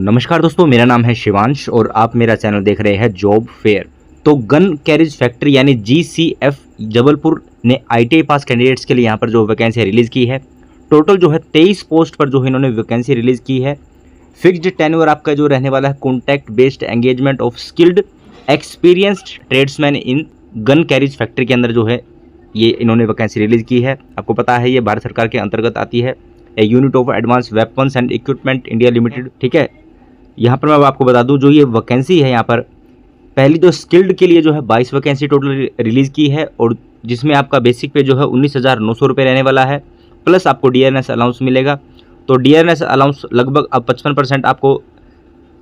नमस्कार दोस्तों, मेरा नाम है शिवांश और आप मेरा चैनल देख रहे हैं जॉब फेयर। तो गन कैरेज फैक्ट्री यानी जीसीएफ जबलपुर ने आईटीआई पास कैंडिडेट्स के लिए यहाँ पर जो वैकेंसी रिलीज़ की है। टोटल जो है 23 पोस्ट पर जो इन्होंने वैकेंसी रिलीज़ की है। फिक्स्ड टेन्योर आपका जो रहने वाला है contact based engagement of skilled experienced tradesman in gun carriage factory के अंदर जो है ये इन्होंने वैकेंसी रिलीज़ की है। आपको पता है ये भारत सरकार के अंतर्गत आती है। A unit of advance weapons and equipment India limited, ठीक है। यहाँ पर मैं आपको बता दूं जो ये वैकेंसी है यहाँ पर पहली तो स्किल्ड के लिए जो है 22 वैकेंसी टोटल रिलीज़ की है और जिसमें आपका बेसिक पे जो है 19,900 रुपये रहने वाला है, प्लस आपको डीआरएस अलाउंस मिलेगा। तो डीआरएस अलाउंस लगभग अब 55% आपको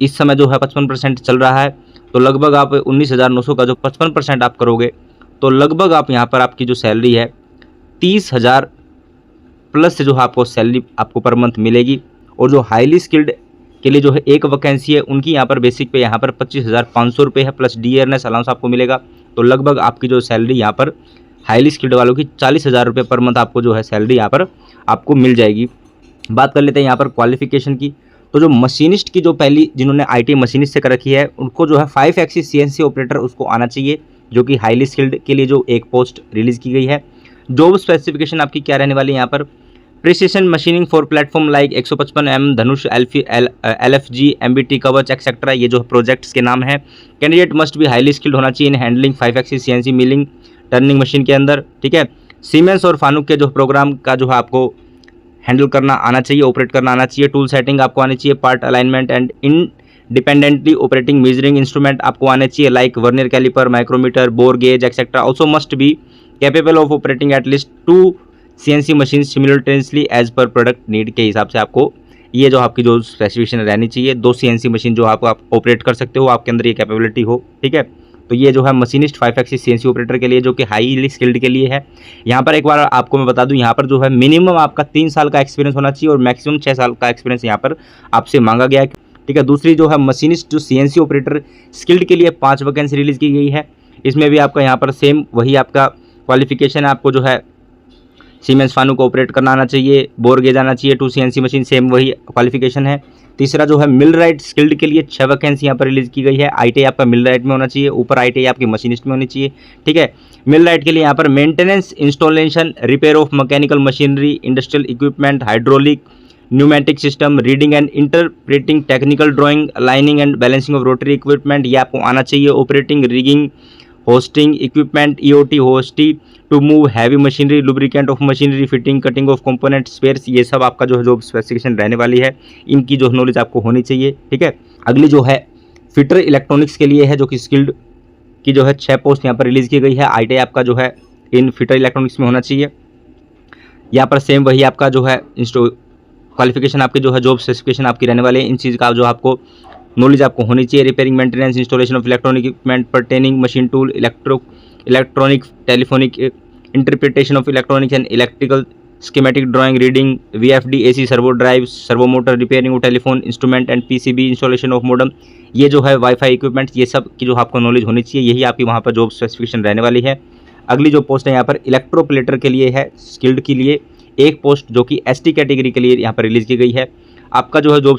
इस समय जो है 55% चल रहा है। तो लगभग आप 19,900 का जो 55% आप करोगे तो लगभग आप यहाँ पर आपकी जो सैलरी है 30,000 प्लस जो है आपको सैलरी आपको पर मंथ मिलेगी। और जो हाईली स्किल्ड के लिए जो है एक वैकेंसी है उनकी यहाँ पर बेसिक पे यहाँ पर 25,500 रुपये है, प्लस डीआरएस अलाउंस आपको मिलेगा। तो लगभग आपकी जो सैलरी यहाँ पर हाईली स्किल्ड वालों की 40,000 रुपये पर मंथ आपको जो है सैलरी यहाँ पर आपको मिल जाएगी। बात कर लेते हैं यहाँ पर क्वालिफिकेशन की। तो जो मशीनिस्ट की जो पहली जिन्होंने आईटी मशीनिस्ट से कर रखी है उनको जो है 5 एक्सिस सीएनसी ऑपरेटर उसको आना चाहिए, जो कि हाईली स्किल्ड के लिए जो एक पोस्ट रिलीज़ की गई है। जॉब स्पेसिफिकेशन आपकी क्या रहने वाली है यहाँ पर precision machining for platform like 155 Dhanush LFG MBT कवच एक्सेट्रा, ये जो प्रोजेक्ट्स के नाम है। कैंडिडेट मस्ट भी हाईली स्किल्ड होना चाहिए in handling 5 axis CNC milling turning machine के अंदर, ठीक है। सीमेंस और फानुक के जो प्रोग्राम का जो है आपको हैंडल करना आना चाहिए, ऑपरेट करना आना चाहिए। टूल सेटिंग आपको आनी चाहिए, part alignment and independently operating measuring instrument आपको आने चाहिए like vernier calliper, micrometer, bore gauge etcetera. Also must be capable of operating at least 2 CNC machine simultaneously as per product need के हिसाब से आपको ये जो आपकी जो स्पेसिफिकेशन रहनी चाहिए 2 CNC मशीन जो आप ऑपरेट कर सकते हो, आपके अंदर ये कैपेबिलिटी हो, ठीक है। तो ये जो है मशीनिस्ट 5 एक्सिस CNC ऑपरेटर के लिए जो कि हाईली स्किल्ड के लिए है। यहाँ पर एक बार आपको मैं बता दूँ यहाँ पर जो है मिनिमम आपका 3 साल का एक्सपीरियंस होना चाहिए और मैक्सिमम 6 साल का एक्सपीरियंस यहाँ पर आपसे मांगा गया है, ठीक है। दूसरी जो है मशीनिस्ट जो CNC ऑपरेटर स्किल्ड के लिए 5 वैकेंसी रिलीज़ की गई है। इसमें भी आपका यहाँ पर सेम वही आपका क्वालिफिकेशन है, आपको जो है सीमेंस फानू को ऑपरेट करना आना चाहिए, बोर गेज आना चाहिए, 2 CNC मशीन सेम वही क्वालिफिकेशन है। तीसरा जो है मिल राइट स्किल्ड के लिए 6 वैकेंसी यहाँ पर रिलीज़ की गई है। आईटीआई आपका मिल राइट में होना चाहिए, ऊपर आईटीआई आपकी मशीनिस्ट में होनी चाहिए, ठीक है। मिल राइट के लिए यहाँ पर maintenance, installation, repair of mechanical machinery, industrial equipment, hydraulic, pneumatic system, reading and interpreting, technical drawing, aligning and balancing of rotary equipment ये आपको आना चाहिए। Operating, rigging, hoisting equipment, EOT hoist to move heavy machinery, lubricant of machinery, fitting, cutting of component, spares, ये सब आपका जो है जो स्पेसिफिकेशन रहने वाली है इनकी जो नॉलेज आपको होनी चाहिए, ठीक है। अगली जो है फिटर इलेक्ट्रॉनिक्स के लिए है जो कि स्किल्ड की जो है 6 पोस्ट यहाँ पर रिलीज़ की गई है। आईटीआई आपका जो है इन फिटर इलेक्ट्रॉनिक्स में होना चाहिए। यहाँ पर सेम वही आपका जो है क्वालिफिकेशन आपकी जो है जॉब स्पेसिफिकेशन आपकी रहने वाली है। इन चीज़ का जो आपको नॉलेज आपको होनी चाहिए। Repairing, maintenance, installation of electronic equipment pertaining machine tool, electronic telephonic interpretation of electronics and electrical schematic drawing, reading VFD AC servo drive, servo motor, repairing of telephone instrument and PCB, installation of modem, ये जो है wifi equipment, ये सब की जो आपको knowledge होनी चाहिए। यही आपकी वहाँ पर जॉब स्पेसिफिकेशन रहने वाली है। अगली जो पोस्ट है यहाँ पर इलेक्ट्रोप्लेटर के लिए है, स्किल्ड के लिए एक पोस्ट जो कि ST कैटेगरी के लिए यहाँ पर रिलीज़ की गई है। आपका जो है जॉब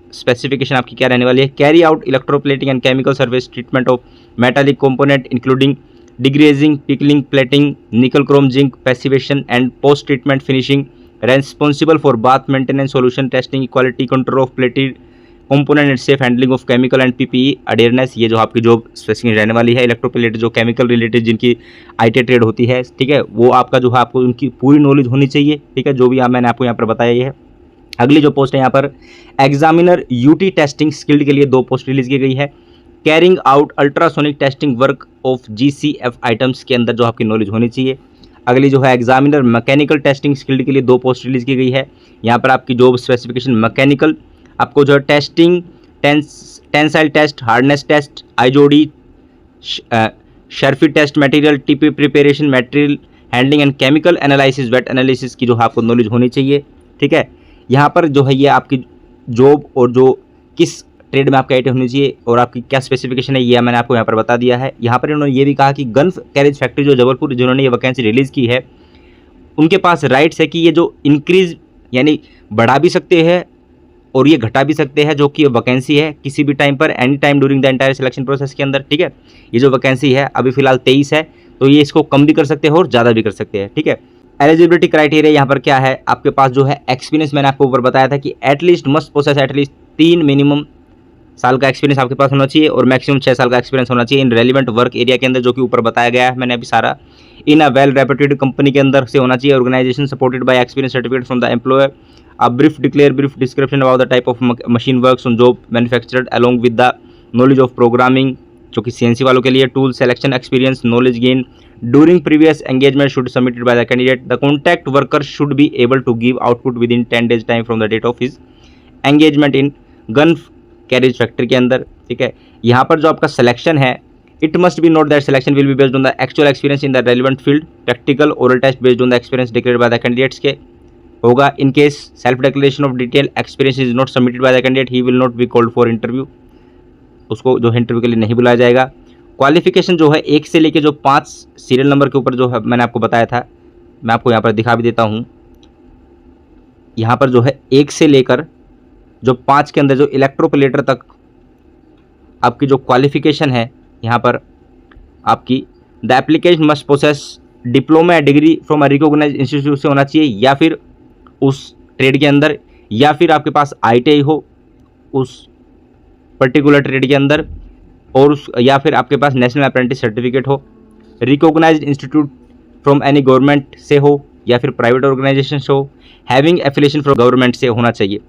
स्पेसिफिकेशन आपकी क्या रहने वाली है, carry out electroplating and chemical service treatment of metallic component including degreasing, pickling, plating, nickel chrome zinc passivation and post treatment finishing, responsible for bath maintenance, solution testing, quality control of plated component and safe handling of chemical and PPE adherence, ये जो आपकी job specification रहने वाली है। Electroplate जो chemical related जिनकी IT trade होती है, ठीक है, वो आपका जो है आपको उनकी पूरी नॉलेज होनी चाहिए, ठीक है, जो भी मैंने आपको यहाँ पर बताया ये है। अगली जो पोस्ट है यहाँ पर एग्जामिनर UT टेस्टिंग स्किल्ड के लिए 2 पोस्ट रिलीज़ की गई है। Carrying out ultrasonic testing work of GCF items के अंदर जो आपकी नॉलेज होनी चाहिए। अगली जो है एग्जामिनर मैकेनिकल टेस्टिंग स्किल्ड के लिए 2 पोस्ट रिलीज़ की गई है। यहाँ पर आपकी जॉब स्पेसिफिकेशन मैकेनिकल आपको जो है testing, tensile test, hardness test, IJOD, Charpy test, material TP preparation, material handling and chemical analysis, wet analysis की जो आपको नॉलेज होनी चाहिए, ठीक है। यहाँ पर जो है ये आपकी जॉब और जो किस ट्रेड में आपका आईटी होनी चाहिए और आपकी क्या स्पेसिफिकेशन है ये मैंने आपको यहाँ पर बता दिया है। यहाँ पर इन्होंने ये भी कहा कि गन कैरेज फैक्ट्री जो जबलपुर जिन्होंने ये वैकेंसी रिलीज़ की है उनके पास राइट्स है कि ये जो इंक्रीज यानी बढ़ा भी सकते हैं और ये घटा भी सकते हैं, जो कि वैकेंसी है किसी भी टाइम पर, any time during the entire selection process के अंदर, ठीक है। ये जो वैकेंसी है अभी फिलहाल 23 है, तो ये इसको कम भी कर सकते हैं और ज़्यादा भी कर सकते हैं, ठीक है। एलिजिबिलिटी क्राइटेरिया यहाँ पर क्या है, आपके पास जो है एक्सपीरियंस, मैंने आपको ऊपर बताया था कि at least must possess at least 3 minimum साल का एक्सपीरियंस आपके पास होना चाहिए और मैक्सिमम 6 साल का एक्सपीरियंस होना चाहिए इन रेलिवेंट वर्क एरिया के अंदर, जो कि ऊपर बताया गया है मैंने अभी सारा। In a well reputed company के अंदर से होना चाहिए, organisation supported by experience certificate from the employer, a brief description about the type of machine works on job manufactured along with the knowledge of programming, जो कि CNC वालों के लिए, tool selection experience, knowledge gain during previous engagement should submitted by the candidate. The contact worker should be able to give output within 10 days time from the date of his engagement in gun carriage factory के अंदर, ठीक है। यहाँ पर जो आपका selection है, it must be noted that selection will be based on the actual experience in the relevant field, practical oral test based on the experience declared by the candidates के होगा। In case self declaration of detail experience is not submitted by the candidate, he will not be called for interview, उसको जो है interview के लिए नहीं बुलाया जाएगा। क्वालिफिकेशन जो है 1 से लेके जो 5 सीरियल नंबर के ऊपर जो है मैंने आपको बताया था, मैं आपको यहाँ पर दिखा भी देता हूँ। यहाँ पर जो है 1 से लेकर जो 5 के अंदर जो इलेक्ट्रोप्लेटर तक आपकी जो क्वालिफिकेशन है, यहाँ पर आपकी the application must possess diploma या degree from a recognised institute से होना चाहिए, या फिर उस ट्रेड के अंदर, या फिर आपके पास ITI हो उस पर्टिकुलर ट्रेड के अंदर, और उस या फिर आपके पास नेशनल अप्रेंटिस सर्टिफिकेट हो, recognised institute from any government से हो या फिर प्राइवेट ऑर्गेनाइजेशन से हो, हैविंग एफिलिएशन फ्रॉम गवर्नमेंट से होना चाहिए।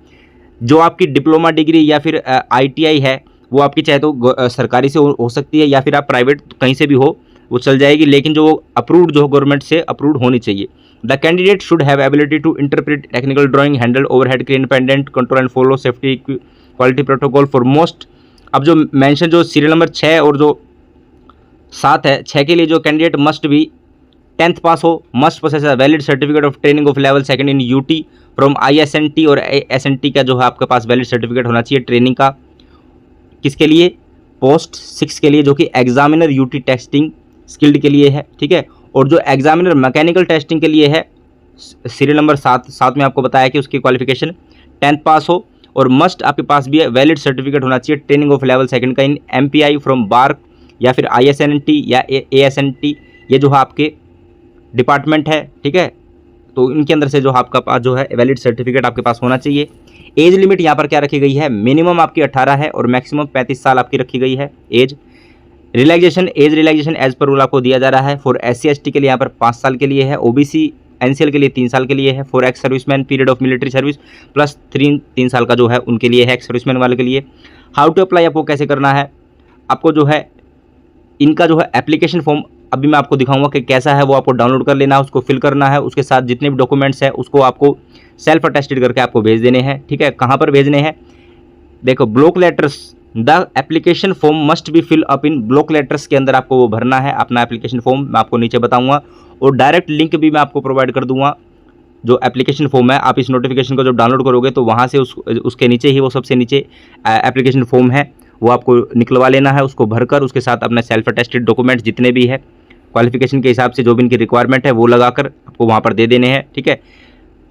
जो आपकी डिप्लोमा डिग्री या फिर ITI है वो आपकी चाहे तो सरकारी से हो सकती है या फिर आप प्राइवेट कहीं से भी हो वो चल जाएगी, लेकिन जो अप्रूव्ड जो गवर्नमेंट से अप्रूव्ड होनी चाहिए। The candidate should have ability to interpret technical drawing, handle overhead crane independent control and follow safety quality protocol for most. अब जो मेंशन जो सीरियल नंबर 6 और जो 7 है, 6 के लिए जो कैंडिडेट मस्ट भी 10th पास हो, must possess a valid certificate of training of level 2 in UT from ISNT, और SNT का जो है आपके पास वैलिड सर्टिफिकेट होना चाहिए ट्रेनिंग का। किसके लिए? पोस्ट 6 के लिए, जो कि एग्जामिनर UT टेस्टिंग स्किल्ड के लिए है, ठीक है। और जो एग्जामिनर मैकेनिकल टेस्टिंग के लिए है, सीरियल नंबर 7 में आपको बताया कि उसकी क्वालिफिकेशन 10th पास हो, और मस्ट आपके पास भी है वैलिड सर्टिफिकेट होना चाहिए ट्रेनिंग ऑफ लेवल 2 का इन MPI फ्रॉम बार्क या फिर ISNT या ASNT, ये जो है आपके डिपार्टमेंट है, ठीक है। तो इनके अंदर से जो आपका पास जो है वैलिड सर्टिफिकेट आपके पास होना चाहिए। एज लिमिट यहाँ पर क्या रखी गई है? मिनिमम आपकी 18 है और मैक्सिमम 35 साल आपकी रखी गई है age. Relaxation, age relaxation age पर रूल आपको दिया जा रहा है। फॉर SC ST के लिए यहाँ पर 5 साल के लिए है, OBC NCL के लिए 3 साल के लिए है। For ex serviceman period of military service plus 3 साल का जो है उनके लिए है, एक्स सर्विसमैन वाले के लिए। हाउ टू अप्लाई आपको कैसे करना है? आपको जो है इनका जो है एप्लीकेशन फॉर्म अभी मैं आपको दिखाऊंगा कि कैसा है, वो आपको डाउनलोड कर लेना है, उसको फिल करना है, उसके साथ जितने भी डॉक्यूमेंट्स हैं उसको आपको सेल्फ अटेस्टेड करके आपको भेज देने हैं, ठीक है। कहाँ पर भेजने हैं? देखो, block letters, the application form must be fill up in block letters के अंदर आपको वो भरना है अपना एप्लीकेशन फॉर्म। मैं आपको नीचे बताऊंगा और डायरेक्ट लिंक भी मैं आपको प्रोवाइड कर दूंगा। जो एप्लीकेशन फॉर्म है, आप इस नोटिफिकेशन को जब डाउनलोड करोगे तो वहाँ से उसके नीचे ही वो सबसे नीचे एप्लीकेशन फॉर्म है, वो आपको निकलवा लेना है, उसको भरकर उसके साथ अपना सेल्फ अटेस्टेड डॉक्यूमेंट्स जितने भी है क्वालिफिकेशन के हिसाब से जो भी इनकी रिक्वायरमेंट है वो लगाकर आपको वहाँ पर दे देने हैं, ठीक है।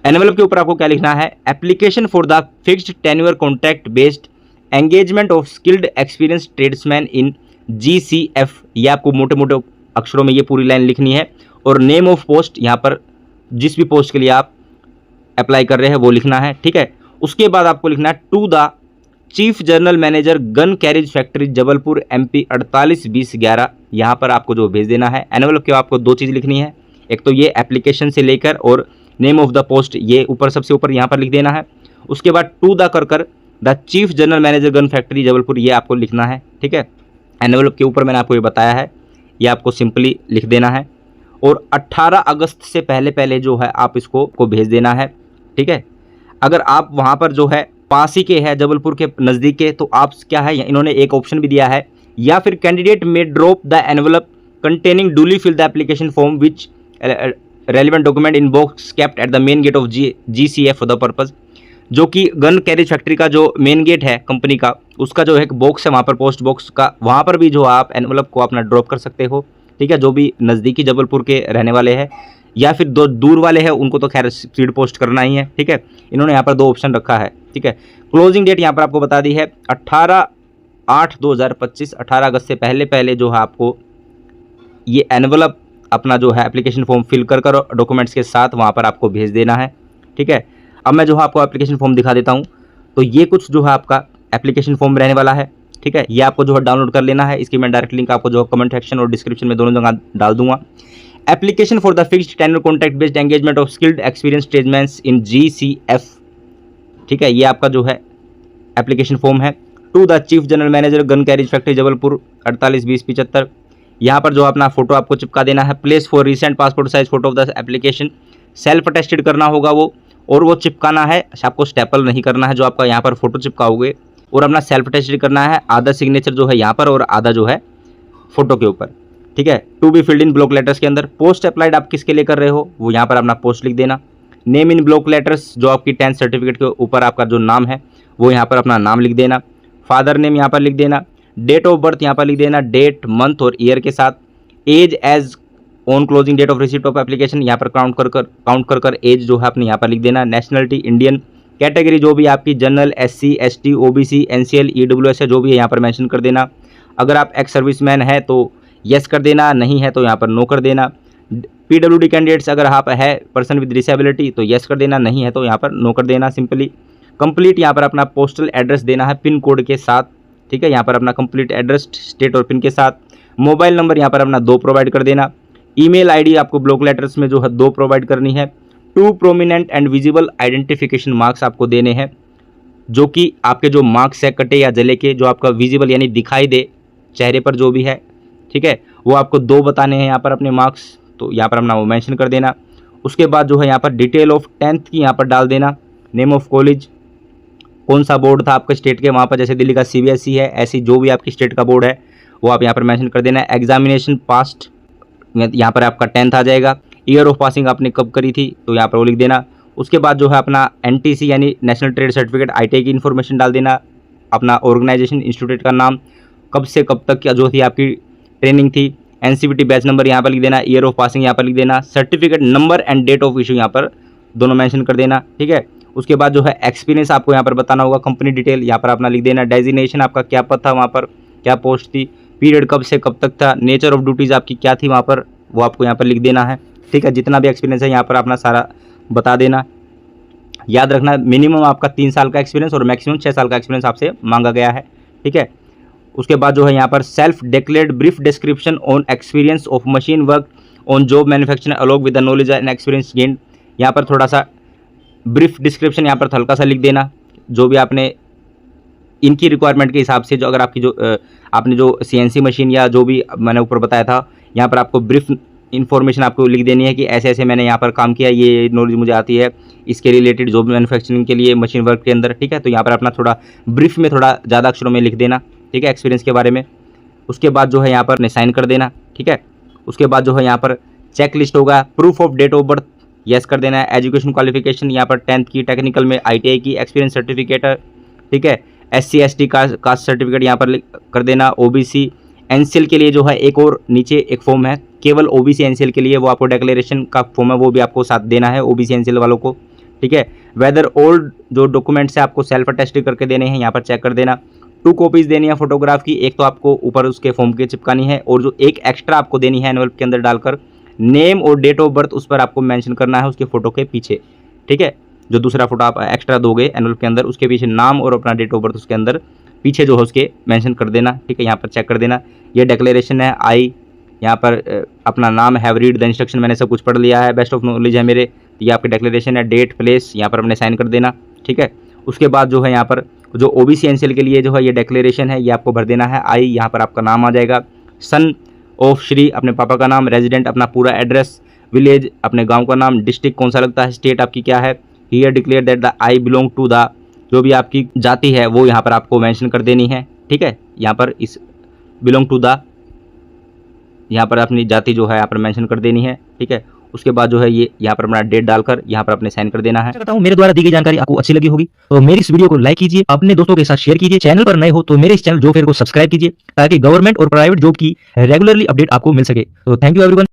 एनवेलप के ऊपर आपको क्या लिखना है? Application for the fixed tenure contract based engagement of skilled experience tradesman in GCF, ये आपको मोटे मोटे अक्षरों में ये पूरी लाइन लिखनी है। और नेम ऑफ पोस्ट, यहाँ पर जिस भी पोस्ट के लिए आप अप्लाई कर रहे हैं वो लिखना है, ठीक है। उसके बाद आपको लिखना है to the chief general manager gun carriage factory Jabalpur MP 482011, यहाँ पर आपको जो भेज देना है। एनवेलप के आपको 2 चीज़ लिखनी है, एक तो ये एप्लीकेशन से लेकर और नेम ऑफ द पोस्ट ये ऊपर सबसे ऊपर यहाँ पर लिख देना है। उसके बाद टू द कर the chief general manager gun factory Jabalpur, ये आपको लिखना है, ठीक है। एनवेलप के ऊपर मैंने आपको ये बताया है, ये आपको सिंपली लिख देना है और 18 अगस्त से पहले जो है आप इसको भेज देना है, ठीक है। अगर आप वहाँ पर जो है पास ही के है, जबलपुर के नज़दीक के, तो आप क्या है, इन्होंने एक ऑप्शन भी दिया है, या फिर candidate may drop the envelope containing duly fill the application form which relevant document in box kept at the main gate of GCF for the purpose, जो कि गन कैरेज फैक्ट्री का जो मेन गेट है company का, उसका जो एक box है वहाँ पर, पोस्ट बॉक्स का, वहाँ पर भी जो आप एनवेलप को अपना ड्रॉप कर सकते हो, ठीक है। जो भी नज़दीकी जबलपुर के रहने वाले हैं या फिर दो दूर वाले हैं उनको तो खैर स्पीड पोस्ट करना ही है, ठीक है। इन्होंने यहाँ पर 2 ऑप्शन रखा है, ठीक है। क्लोजिंग डेट यहाँ पर आपको बता दी है 18/8/2025, 18 अगस्त से पहले जो है आपको ये एनवलप अपना जो है एप्लीकेशन फॉर्म फिल कर डॉक्यूमेंट्स के साथ वहाँ पर आपको भेज देना है, ठीक है। अब मैं जो है आपको एप्लीकेशन फॉर्म दिखा देता हूँ। तो ये कुछ जो है आपका एप्लीकेशन फॉर्म रहने वाला है, ठीक है। ये आपको जो है डाउनलोड कर लेना है। इसकी मैं डायरेक्ट लिंक आपको जो है कमेंट सेक्शन और डिस्क्रिप्शन में दोनों जगह डाल दूंगा। Application for the fixed tenure contract based engagement of skilled experience tradesmans in GCF, ठीक है। ये आपका जो है एप्लीकेशन फॉर्म है। To the chief general manager gun carriage factory Jabalpur 482075। यहाँ पर जो अपना फोटो आपको चिपका देना है। Place for recent passport size photo of the application, self attested करना होगा वो, और वो चिपकाना है, आपको स्टेपल नहीं करना है जो आपका यहाँ पर फोटो चिपकाओगे, और अपना सेल्फ अटेस्टेड करना है। आधा सिग्नेचर जो है यहाँ पर और आधा जो है फोटो के ऊपर, ठीक है। To be filled in block letters के अंदर। पोस्ट अप्लाइड आप किसके लिए कर रहे हो वो यहाँ पर अपना पोस्ट लिख देना। नेम इन ब्लॉक लेटर्स, जो आपकी 10th सर्टिफिकेट के ऊपर आपका जो नाम है वो यहाँ पर अपना नाम लिख देना। फादर नेम यहाँ पर लिख देना। डेट ऑफ बर्थ यहाँ पर लिख देना, डेट मंथ और ईयर के साथ। Age age on closing date of receipt of application, यहाँ पर काउंट कर एज जो है अपने यहाँ पर लिख देना। Nationality Indian. कैटेगरी जो भी आपकी general, SC ST OBC NCL EWS है, जो भी है यहाँ पर मेंशन कर देना। अगर आप एक्स सर्विसमैन है तो यस कर देना, नहीं है तो यहाँ पर नो कर देना। PWD कैंडिडेट्स अगर आप है पर्सन विद डिसेबिलिटी तो यस कर देना, नहीं है तो यहाँ पर नो कर देना सिंपली। कंप्लीट यहाँ पर अपना पोस्टल एड्रेस देना है पिन कोड के साथ, ठीक है। यहाँ पर अपना कंप्लीट एड्रेस, स्टेट और पिन के साथ। मोबाइल नंबर यहाँ पर अपना 2 प्रोवाइड कर देना। ईमेल आईडी आपको ब्लॉक लेटर्स में जो है 2 प्रोवाइड करनी है। 2 prominent and visible identification marks आपको देने हैं, जो कि आपके जो मार्क्स है कटे या जले के, जो आपका विजिबल यानी दिखाई दे चेहरे पर जो भी है, ठीक है, वो आपको 2 बताने हैं यहाँ पर अपने मार्क्स, तो यहाँ पर अपना वो मेंशन कर देना। उसके बाद जो है यहाँ पर डिटेल ऑफ 10th की यहाँ पर डाल देना। नेम ऑफ कॉलेज, कौन सा बोर्ड था आपका स्टेट के वहाँ पर, जैसे दिल्ली का CBSE है, ऐसी जो भी आपकी स्टेट का बोर्ड है वो आप यहाँ पर मेंशन कर देना। एग्जामिनेशन पास्ट, यहाँ पर आपका 10th आ जाएगा। ईयर ऑफ पासिंग आपने कब करी थी तो यहाँ पर वो लिख देना। उसके बाद जो है अपना NTC यानी नेशनल ट्रेड सर्टिफिकेट ITI की इन्फॉर्मेशन डाल देना। अपना ऑर्गेनाइजेशन इंस्टीट्यूट का नाम, कब से कब तक क्या जो थी आपकी ट्रेनिंग थी। NCVT बैच नंबर यहाँ पर लिख देना। ईयर ऑफ पासिंग यहाँ पर लिख देना। Certificate number and date of issue यहाँ पर दोनों मेंशन कर देना, ठीक है। उसके बाद जो है एक्सपीरियंस आपको यहाँ पर बताना होगा। कंपनी डिटेल यहाँ पर अपना लिख देना। डेजिग्नेशन आपका क्या पद था वहाँ पर, क्या पोस्ट थी, पीरियड कब से कब तक था, नेचर ऑफ ड्यूटीज़ आपकी क्या थी वहाँ पर, वो आपको यहाँ पर लिख देना है, ठीक है। जितना भी एक्सपीरियंस है यहाँ पर अपना सारा बता देना। याद रखना मिनिमम आपका 3 साल का एक्सपीरियंस और मैक्सिमम 6 साल का एक्सपीरियंस आपसे मांगा गया है, ठीक है। उसके बाद जो है यहाँ पर self declared brief description on experience of machine work on job manufacturing along with the knowledge and experience gain. यहाँ पर थोड़ा सा ब्रीफ डिस्क्रिप्शन यहाँ पर हल्का सा लिख देना, जो भी आपने इनकी रिक्वायरमेंट के हिसाब से, जो अगर आपकी जो आपने जो CNC मशीन या जो भी मैंने ऊपर बताया था, यहाँ पर आपको ब्रीफ इन्फॉर्मेशन आपको लिख देनी है कि ऐसे ऐसे मैंने यहाँ पर काम किया, ये नॉलेज मुझे आती है इसके रिलेटेड जो भी मैन्युफैक्चरिंग के लिए मशीन वर्क के अंदर, ठीक है। तो यहाँ पर अपना थोड़ा ब्रीफ में थोड़ा ज़्यादा अक्षरों में लिख देना, ठीक है, एक्सपीरियंस के बारे में। उसके बाद जो है यहाँ पर साइन कर देना, ठीक है। उसके बाद जो है यहाँ पर चेक लिस्ट होगा। Proof of date of birth yes कर देना है। एजुकेशन क्वालिफिकेशन यहाँ पर 10th की, टेक्निकल में ITI की, एक्सपीरियंस सर्टिफिकेट, ठीक है। SC ST कास्ट सर्टिफिकेट यहाँ पर कर देना। OBC NCL के लिए जो है एक और नीचे एक फॉर्म है केवल OBC NCL के लिए, वो आपको डिक्लेरेशन का फॉर्म है, वो भी आपको साथ देना है OBC NCL वालों को, ठीक है। वेदर ओल्ड जो डॉक्यूमेंट्स है आपको सेल्फ अटेस्टेड करके देने हैं, यहाँ पर चेक कर देना। 2 कॉपीज़ देनी है फोटोग्राफ की, एक तो आपको ऊपर उसके फॉर्म की चिपकानी है और जो एक एक्स्ट्रा आपको देनी है एनवलप के अंदर डालकर। नेम और डेट ऑफ बर्थ उस पर आपको मेंशन करना है उसके फ़ोटो के पीछे, ठीक है। जो दूसरा फोटो आप एक्स्ट्रा दोगे एनवलप के अंदर, उसके पीछे नाम और अपना डेट ऑफ बर्थ उसके अंदर पीछे जो है उसके मेंशन कर देना, ठीक है। यहाँ पर चेक कर देना। ये डिक्लेरेशन है। आई यहाँ पर अपना नाम, हैव रीड द इंस्ट्रक्शन, मैंने सब कुछ पढ़ लिया है, बेस्ट ऑफ नॉलेज है मेरे, ये आपकी डिक्लेरेशन है। डेट, प्लेस यहाँ पर अपने साइन कर देना, ठीक है। उसके बाद जो है यहाँ पर जो OBC NCL के लिए जो है ये डिक्लेरेशन है, ये आपको भर देना है। आई यहाँ पर आपका नाम आ जाएगा। सन ऑफ श्री अपने पापा का नाम, रेजिडेंट अपना पूरा एड्रेस, विलेज अपने गांव का नाम, डिस्ट्रिक्ट कौन सा लगता है, स्टेट आपकी क्या है। Here declare that the I belong to the, जो भी आपकी जाति है वो यहाँ पर आपको मेंशन कर देनी है, ठीक है। यहाँ पर इस बिलोंग टू द, यहाँ पर अपनी जाति जो है यहाँ पर मेंशन कर देनी है, ठीक है। उसके बाद जो है ये यहाँ पर अपना डेट डालकर यहाँ पर अपने साइन कर देना है। करता हूँ मेरे द्वारा दी गई जानकारी आपको अच्छी लगी होगी तो मेरी इस वीडियो को लाइक कीजिए, अपने दोस्तों के साथ शेयर कीजिए। चैनल पर नए हो तो मेरे इस चैनल जॉब फेयर को सब्सक्राइब कीजिए ताकि गवर्नमेंट और प्राइवेट जॉब की रेगुलरली अपडेट आपको मिल सके। तो थैंक यू एवरीवन।